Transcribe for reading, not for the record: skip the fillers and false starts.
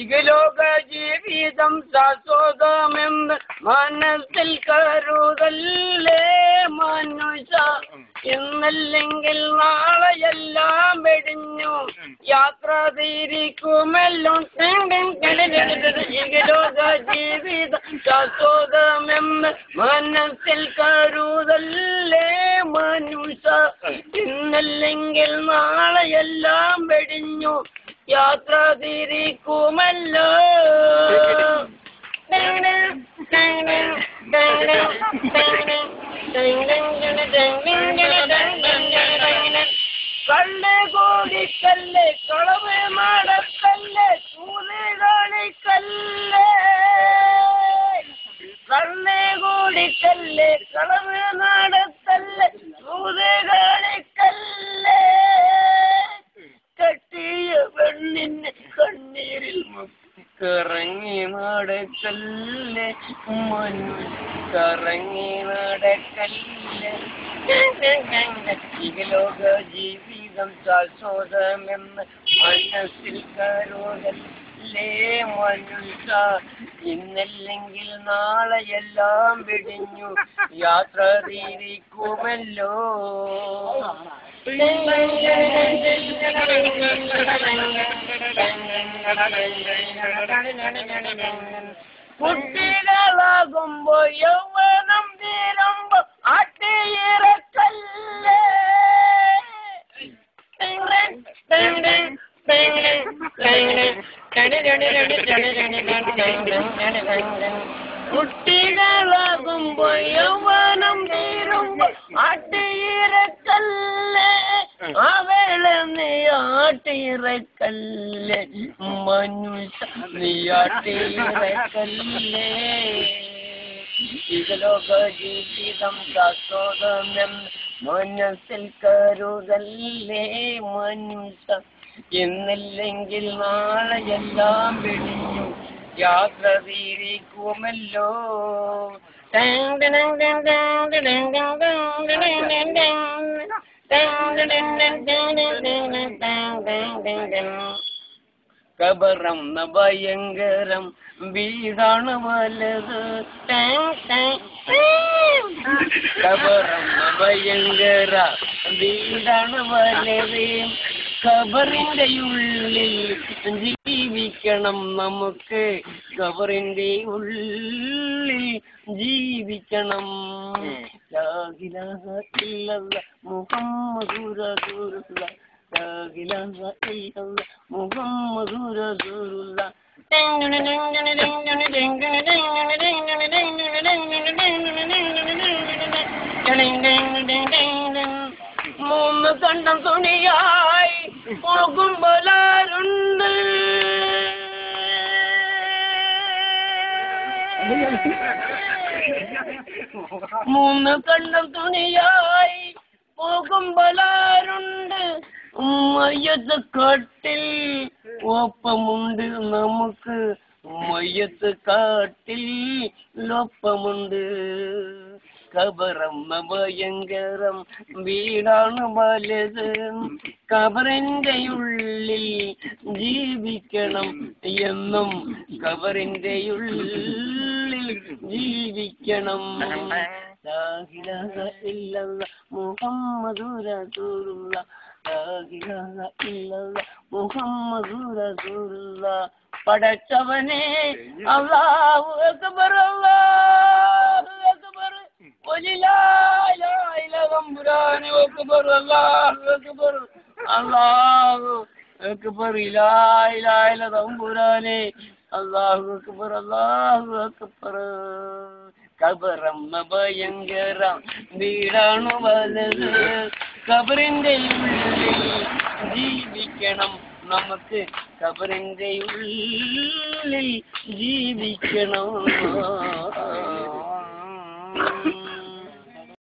ലോക ജീവിതം ശാശ്വതമെന്ന് മനസ്സിൽ കരുതല്ലേ മനുഷ്യ. ഇന്നല്ലെങ്കിൽ നാളെയെല്ലാം വെടിഞ്ഞു യാത്ര തിരിക്കുമല്ലോ. ലോക ജീവിതം ശാശ്വതമെന്ന് മനസ്സിൽ കരുതല്ലേ മനുഷ്യ. ഇന്നല്ലെങ്കിൽ നാളെയെല്ലാം വെടിഞ്ഞു യാത്ര തിരിക്കുമല്ലോ. കള്ള് കോടിക്കല്ലേ കളവ് നടക്കല്ലേ ചൂത് കാണിക്കല്ലേ. കള്ള് കോടിക്കല്ലേ കളവ് നടക്കല്ലേ ചൂത് കാണിക്കല്ലേ. കെട്ടിയ പെണ്ണിന് കണ്ണീരിൽ കറങ്ങി നടക്കല്ലേ കറങ്ങി നടക്കല്ലേ. ലോക ജീവിതം ശാശ്വതമെന്ന് മനസ്സിൽ കരുതല്ലേ മനുഷ്യ. ഇന്നല്ലെങ്കിൽ നാളെയെല്ലാം വെടിഞ്ഞു യാത്ര തിരിക്കുമല്ലോ. കുട്ടികളാകുമ്പോ യൗവനം തീരുമ്പോ ആട്ടിയിറക്കല്ലേ. കുട്ടികളാകുമ്പോ യൗവനം തീരുമ്പോ ആട്ടിയിറക്കല്ലേ. അവളെ നീ ആട്ടിയിറക്കല്ലേ മനുഷ്യ നീ ആട്ടിയിറക്കല്ലേ. ലോക ജീവിതം ശാശ്വതമെന്ന് മനസ്സിൽ കരുതല്ലേ മനുഷ്യ. എന്നില്ലെങ്കിൽ നാളെയെല്ലാം വെടിഞ്ഞു യാത്ര തിരിക്കുമല്ലോ. കബറം ഭയങ്കരം വീടാണ് വലത്. കബറം ഭയങ്കര വീടാണ് വലത്. ഖബറിന്റെ ഉള്ളിൽ ജീവിക്കണം നമുക്ക്. ഖബറിന്റെ ഉള്ളിൽ ജീവിക്കണം. ലാ ഇലാഹ ഇല്ലല്ലാഹ് മുഹമ്മദുർ റസൂലുള്ളാഹ്. ലാ ഇലാഹ ഇല്ലല്ലാഹ് മുഹമ്മദുർ റസൂലുള്ളാഹ്. മൂന്ന് കണ്ടം തുണിയായി പോകുമ്പോലാരുണ്ട്. മൂന്ന് കണ്ടം തുണിയായി പോകുമ്പോലാരുണ്ട്. മയ്യത്ത് കാട്ടിൽ ഒപ്പമുണ്ട് നമുക്ക്. മയ്യത്ത് കാട്ടിൽ ഒപ്പമുണ്ട്. ഖബറം ഭയങ്കരം വീടാണ് വലുത്. ഖബറിന്റെ ഉള്ളിൽ ജീവിക്കണം എന്നും. ഖബറിന്റെ ഉള്ളിൽ ജീവിക്കണം. ലാ ഇലാഹ ഇല്ലല്ലാഹ് മുഹമ്മദുർ റസൂലുള്ളാഹ്. ലാ ഇലാഹ ഇല്ലല്ലാഹ് മുഹമ്മദുർ റസൂലുള്ളാഹ്. പടച്ചവനെ അല്ലാഹു അക്ബർ അല്ലാഹു അക്ബർ തമ്പുരാനെ അക്ബർ അല്ലാഹു അക്ബർ അല്ലാഹു അക്ബർ ലാ ഇലാഹ ഇല്ല തമ്പുരാനെ അല്ലാഹു അക്ബർ അല്ലാഹു അക്ബർ. ഖബറം ഭയങ്കരം വീടാണ് വലുത്. ഖബറിന്റെ ഉള്ളിൽ ജീവിക്കണം നമുക്ക്. ഖബറിന്റെ ഉള്ളിൽ ജീവിക്കണം.